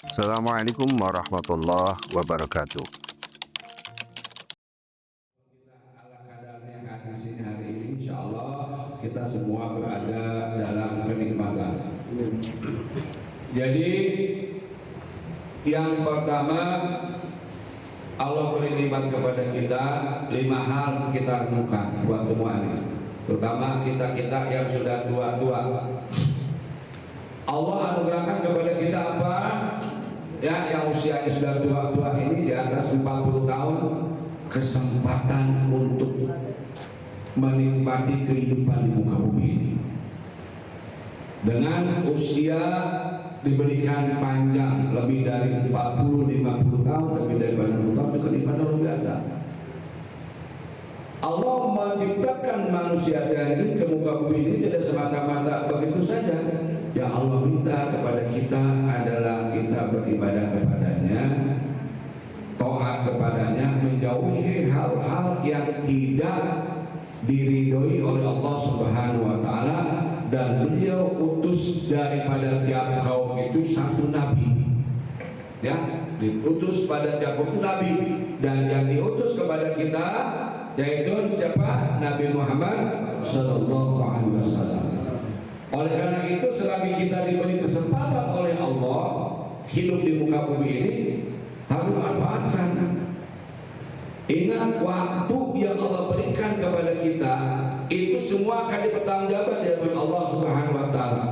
Assalamualaikum warahmatullahi wabarakatuh. Ala kadarnya di sini hari ini, insya Allah kita semua berada dalam kenikmatan. Jadi yang pertama, Allah beri nikmat kepada kita, 5 hal kita renungkan buat semua ini. Terutama kita yang sudah tua-tua. Allah anugerahkan kepada kita apa? Ya, yang usianya sudah tua-tua ini di atas 40 tahun, kesempatan untuk menikmati kehidupan di muka bumi ini. Dengan usia diberikan panjang lebih dari 40-50 tahun, lebih dari 60 tahun, itu kenikmatan luar biasa. Allah menciptakan manusia dan jin ke muka bumi ini tidak semata-mata begitu saja. Yang Allah minta kepada kita adalah kita beribadah kepadanya, taat kepadanya, menjauhi hal-hal yang tidak diridhoi oleh Allah Subhanahu wa taala, dan beliau utus daripada tiap kaum itu satu nabi. Ya, diutus pada tiap kaum itu nabi, dan yang diutus kepada kita yaitu siapa? Nabi Muhammad sallallahu alaihi wasallam. Oleh karena itu, selagi kita diberi kesempatan oleh Allah hidup di muka bumi ini, harus manfaatkan. Ingat, waktu yang Allah berikan kepada kita itu semua akan dipertanggungjawabkan di hadapan Allah Subhanahu wa taala.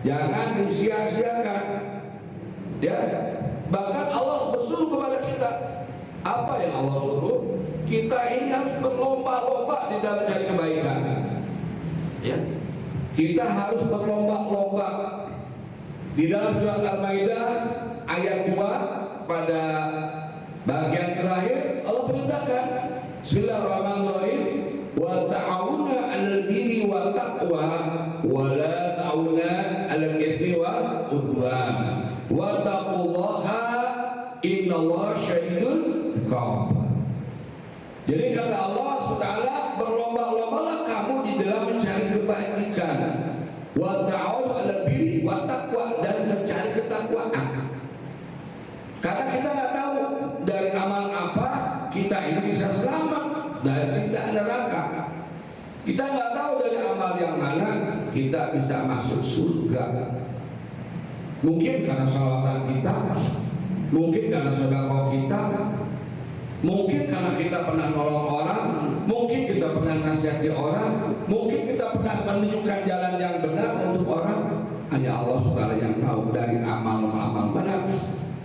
Jangan disia-siakan. Ya, bahkan Allah bersuruh kepada kita. Apa yang Allah suruh? Kita ini harus berlomba-lomba di dalam mencari kebaikan. Ya. Kita harus berlomba-lomba. Di dalam surat Al-Maidah ayat 2 pada bagian terakhir Allah perintahkan, Bismillahirrahmanirrahim, wa ta'awuna 'alal birri wa taqwa wa la ta'awuna 'alal itsmi wal 'udwan wa taqullaha innallaha syadidul iqab. Jadi kata Allah SWT, berlomba-lombalah kamu di dalam mencari kebajikan, wa ta'awunu 'alal birri wa taqwa, dan mencari ketakwaan. Karena kita nggak tahu dari amal apa kita ini bisa selamat dari siksa neraka. Kita nggak tahu dari amal yang mana kita bisa masuk surga. Mungkin karena sholawatan kita, mungkin karena sedekah kita, mungkin karena kita pernah nolong orang, mungkin kita pernah nasihati orang, mungkin kita pernah menunjukkan jalan yang benar untuk orang. Hanya Allah SWT yang tahu dari amal-amal mana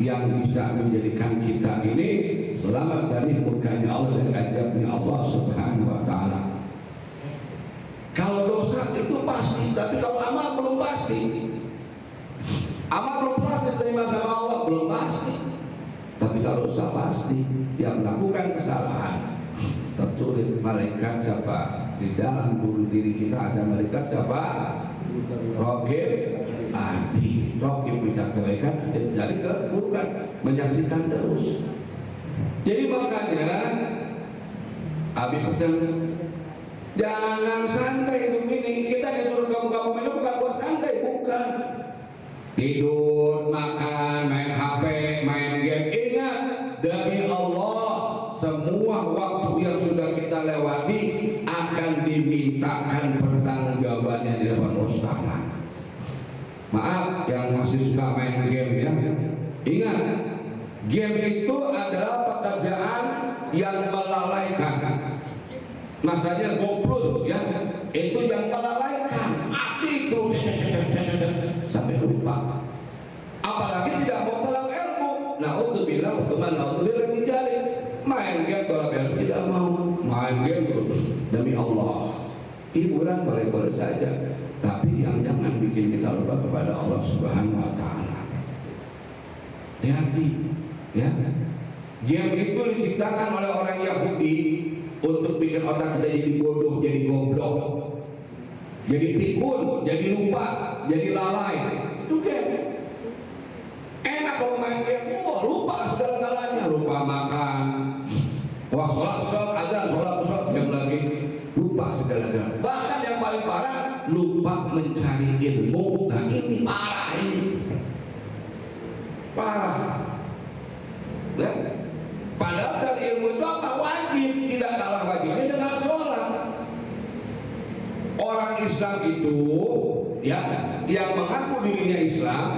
yang bisa menjadikan kita ini selamat dari murkanya Allah dan azabnya Allah Subhanahu wa taala. Kalau dosa itu pasti, tapi kalau amal belum pasti. Amal belum pasti terima sama Allah, belum pasti. Tapi kalau dosa pasti. Dia melakukan kesalahan, tertulis malaikat siapa? Di dalam bulu diri kita ada malaikat siapa? Raqib Ati. Raqib bicara kebaikan, jadi keburukan, menyaksikan terus. Jadi makanya Abi pesan, jangan santai hidup ini. Kita diturun kamu ini bukan buat santai, bukan. Tidur, makan, main HP, main game. Ingat, demi Allah, semua waktu yang sudah kita lewati akan dimintakan pertanggungjawabannya di depan Allah Ta'ala. Maaf yang masih suka main game ya. Ingat, game itu adalah pekerjaan yang melalaikan. Masanya goblok ya, itu yang melalaikan. Asik terus sampai lupa. Apalagi tidak mau tolak ilmu. Naudzubillah, naudzubillah min dzalik. Main game tolak ilmu tidak mau. Main game terus demi Allah. Hiburan boleh-boleh saja, tapi yang jangan bikin kita lupa kepada Allah Subhanahu wa taala. Hati-hati ya. Game itu diciptakan oleh orang Yahudi untuk bikin otak kita jadi bodoh, jadi goblok, jadi pikun, jadi lupa, jadi lalai. Itu game. Enak kalau main game, lupa segala-galanya, lupa makan, wah sholat, azan, sholat, jam lagi, lupa segala-galanya. Bahkan yang paling parah, lupa mencari ilmu. Nah ini parah ini. parah. Ya. Padahal dari ilmu itu apa? Wajib, tidak kalah wajibnya dengan sholat. Orang Islam itu ya, yang mengaku dirinya Islam,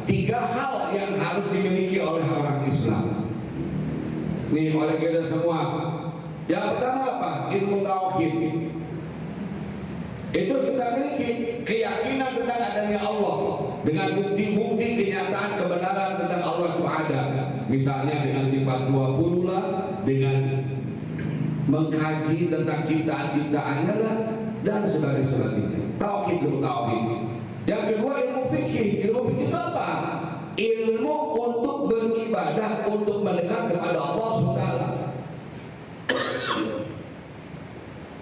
3 hal yang harus dimiliki oleh orang Islam. Nih oleh kita semua. Yang pertama apa? Ilmu tauhid. Itu kita miliki keyakinan tentang adanya Allah dengan bukti-bukti kenyataan kebenaran tentang Allah itu ada. Misalnya dengan sifat 20 lah, dengan mengkaji tentang ciptaan-ciptaannya lah, dan sebagainya. Tauhid, ilmu tauhid. Yang kedua ilmu fikih. Ilmu fikih itu apa? Ilmu untuk beribadah, untuk mendekat kepada Allah SWT.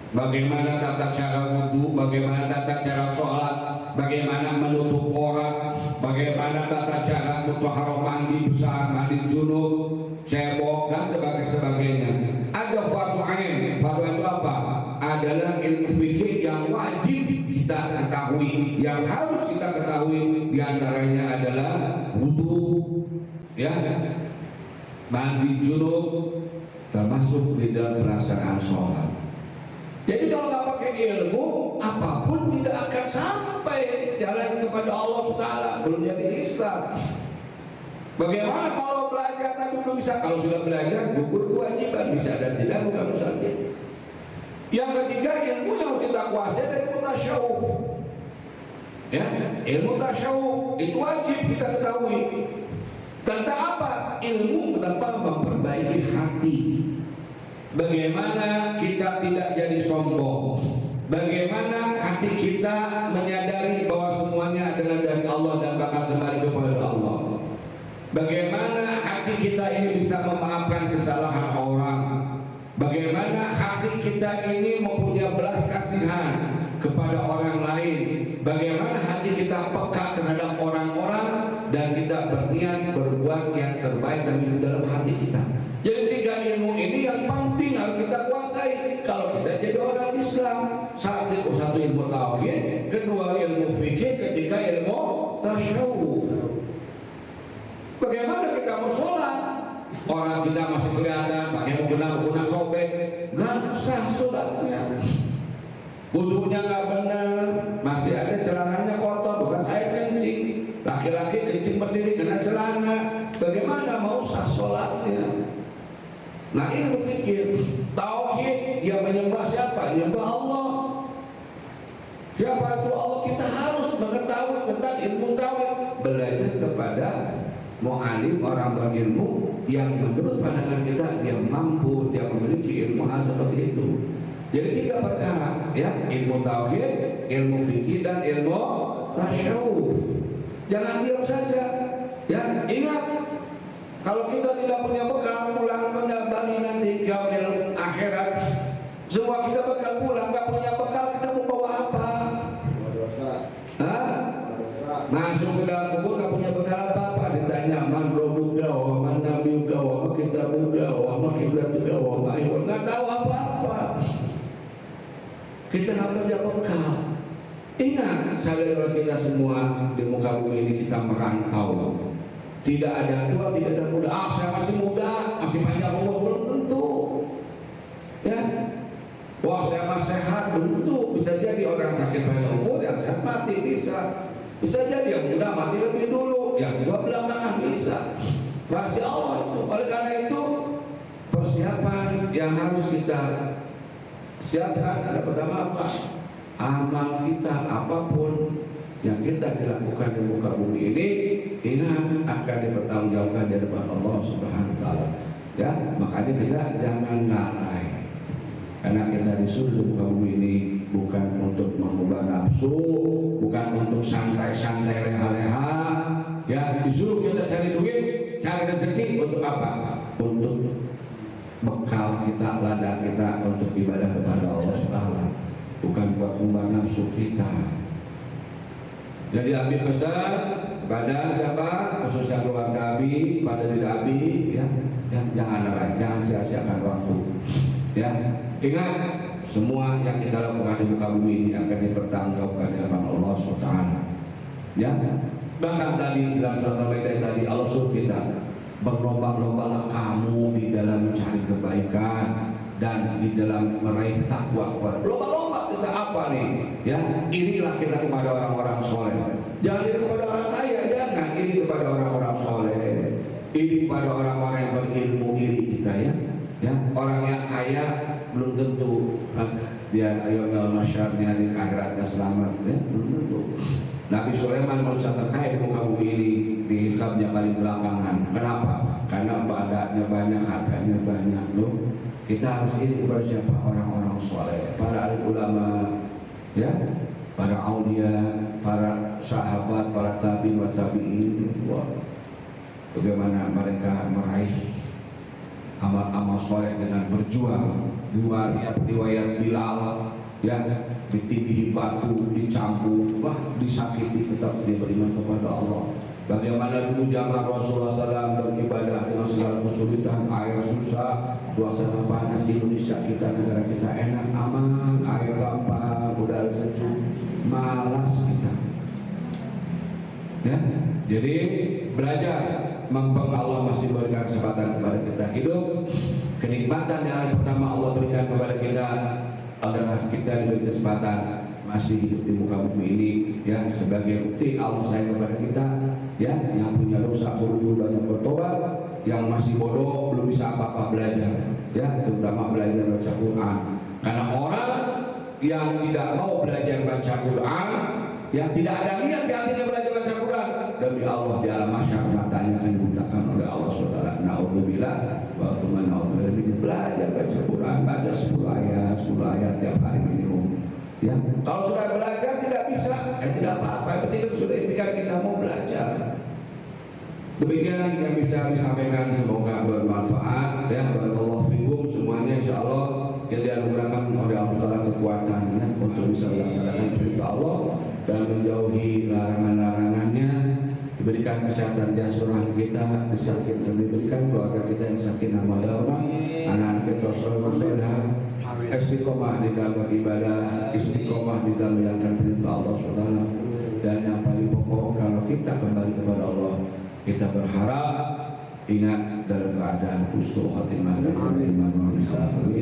Bagaimana tata cara wudhu, bagaimana tata cara sholat, bagaimana menutup aurat, bagaimana tata cara mutahharah, mandi besar, mandi junub, cebok, dan sebagainya. Ada fardu ain. Fardu itu apa? Adalah ilmu fikih yang wajib kita ketahui, yang harus kita ketahui. Diantaranya adalah wudhu, ya, mandi junub, termasuk di dalam pelaksanaan sholat. Jadi kalau nggak pakai ilmu, apapun tidak akan sampai jalan kepada Allah SWT, belum jadi Islam. Bagaimana kalau belajar tapi belum bisa? Kalau sudah belajar, gugur kewajiban, bisa dan tidak, bukan urusannya. Yang ketiga, ilmu yang harus kita kuasai dari ilmu tasyawuf. Ya, ilmu tasyawuf itu wajib kita ketahui. Tentang apa? Ilmu tentang memperbaiki hati. Bagaimana kita tidak jadi sombong, bagaimana hati kita menyadari bahwa semuanya adalah dari Allah dan bakal kembali kepada Allah. Bagaimana hati kita ini bisa memaafkan kesalahan orang. Bagaimana hati kita ini mempunyai belas kasihan kepada orang lain. Bagaimana hati kita peka terhadap orang-orang dan kita berniat berbuat yang terbaik dalam hati kita. Jadi 3 ilmu ini yang penting harus kita kuasai kalau kita jadi orang Islam. Satu ilmu tauhid, kedua ilmu fikih, ketiga ilmu tasyawuf. Bagaimana kita mau sholat? Orang kita masih kelihatan pakai mukena sobek, nggak sah sholatnya. Wudhunya nggak benar, masih ada celananya kotor bekas air kencing. Laki-laki kencing berdiri kena celana, bagaimana mau sah sholatnya? Nah ini berpikir tauhid, dia menyembah siapa? Menyembah Allah. Siapa itu Allah? Kita harus mengetahui tentang ilmu tauhid, belajar kepada mu'alim, orang berilmu yang menurut pandangan kita dia mampu, dia memiliki ilmu hal seperti itu. Jadi 3 perkara, ya, ilmu tauhid, ilmu fikih, dan ilmu tasyawuf. Jangan diam saja, ya. Ingat, kalau kita tidak punya bekal pulang kembali nanti ke akhirat, semua kita bekal pulang, nggak punya bekal, kita mau bawa apa? Hah? Masuk ke dalam kubur nggak punya bekal apa-apa, ditanya man rabbuka wa man nabiyuka wa ma kitabuka wa ma qiblatuka wa ma iwan, nggak tahu apa-apa. Kita nggak punya bekal. Ingat, saudara kita semua di muka bumi ini kita merantau. Tidak ada tua, tidak ada muda. Saya masih muda, masih panjang umur, belum tentu. Ya, wah saya masih sehat, belum tentu. Bisa jadi orang sakit panjang umur, yang sehat mati bisa. Bisa jadi yang muda mati lebih dulu, yang tua belakangan bisa. Rahasia Allah itu. Oleh karena itu persiapan yang harus kita siapkan ada pertama apa? Amal kita apapun yang kita dilakukan di muka bumi ini, ingat akan dipertanggungjawabkan di depan Allah Subhanahu wa taala. Ya, makanya kita jangan lalai. Karena kita disuruh di muka bumi ini bukan untuk mengubah nafsu, bukan untuk santai-santai leha-leha. Ya, disuruh kita cari duit, cari rezeki untuk apa? Untuk bekal kita, ladang kita untuk ibadah kepada Allah Subhanahu, bukan buat mengubah nafsu kita. Jadi Abi pesan kepada siapa, khususnya keluarga Abi, pada diri Abi, ya, jangan lalai, jangan sia-siakan waktu. Ya, ingat semua yang kita lakukan di muka bumi ini akan dipertanggungjawabkan di hadapan Allah SWT. Ya, bahkan tadi dalam surat Al-Maidah tadi Allah suruh kita berlomba-lombalah kamu di dalam mencari kebaikan dan di dalam meraih takwa kepada. Lomba-lomba kita apa nih? Ya, irilah kita kepada orang-orang soleh. Jangan iri kepada orang kaya, jangan iri kepada orang-orang soleh. Iri kepada orang-orang yang berilmu, iri kita ya. Ya, orang yang kaya belum tentu dia ayo masyarnya di akhiratnya selamat ya, belum tentu. Nabi Sulaiman manusia terkaya di muka bumi ini, dihisabnya paling belakangan. Kenapa? Karena badannya banyak, hartanya banyak loh. Kita harus iri kepada siapa? Orang-orang soleh, para alim ulama, ya, para aulia, para sahabat, para tabi'in wa tabi'in. Wah, bagaimana mereka meraih amal-amal soleh dengan berjuang. Riwayat Bilal, ya, ditindihi batu, dicambuk, wah, disakiti, tetap dia beriman kepada Allah. Bagaimana dulu zaman Rasulullah SAW beribadah dengan segala kesulitan, air susah, suasana panas. Di Indonesia kita, negara kita enak, aman, air gampang, udara sejuk, malas kita. Ya, jadi belajar, mumpung Allah masih berikan kesempatan kepada kita hidup. Kenikmatan yang pertama Allah berikan kepada kita adalah kita diberi kesempatan masih hidup di muka bumi ini, ya, sebagai bukti Allah sayang kepada kita, ya. Yang punya dosa buru-buru banyak bertobat, yang masih bodoh belum bisa apa-apa belajar, ya, terutama belajar baca Quran. Karena orang yang tidak mau belajar baca Quran, ya, tidak ada niat di hatinya belajar baca Quran, demi Allah di alam mahsyar matanya akan dibutakan oleh Allah SWT. Naudzubillah wa tsumma naudzubillah. Belajar baca Quran, baca 10 ayat tiap hari minimum. Ya, kalau sudah belajar tidak bisa, tidak apa-apa. Yang penting sudah ikhtiar kita mau belajar. Demikian yang bisa disampaikan, semoga bermanfaat. Ya, barakallahu fikum semuanya, insyaallah yang dianugerahkan oleh Allah kekuatan, ya, untuk bisa melaksanakan perintah Allah dan menjauhi larangan-larangannya. Diberikan kesehatan jasmani kita, diberikan keluarga kita yang sakinah mawaddah, anak-anak kita soleh-soleh, istiqomah di dalam beribadah, istiqomah di dalam menjalankan perintah Allah SWT. Dan yang paling pokok, kalau kita kembali kepada Allah, kita berharap ingat dalam keadaan husnul khotimah dan iman wa Islam.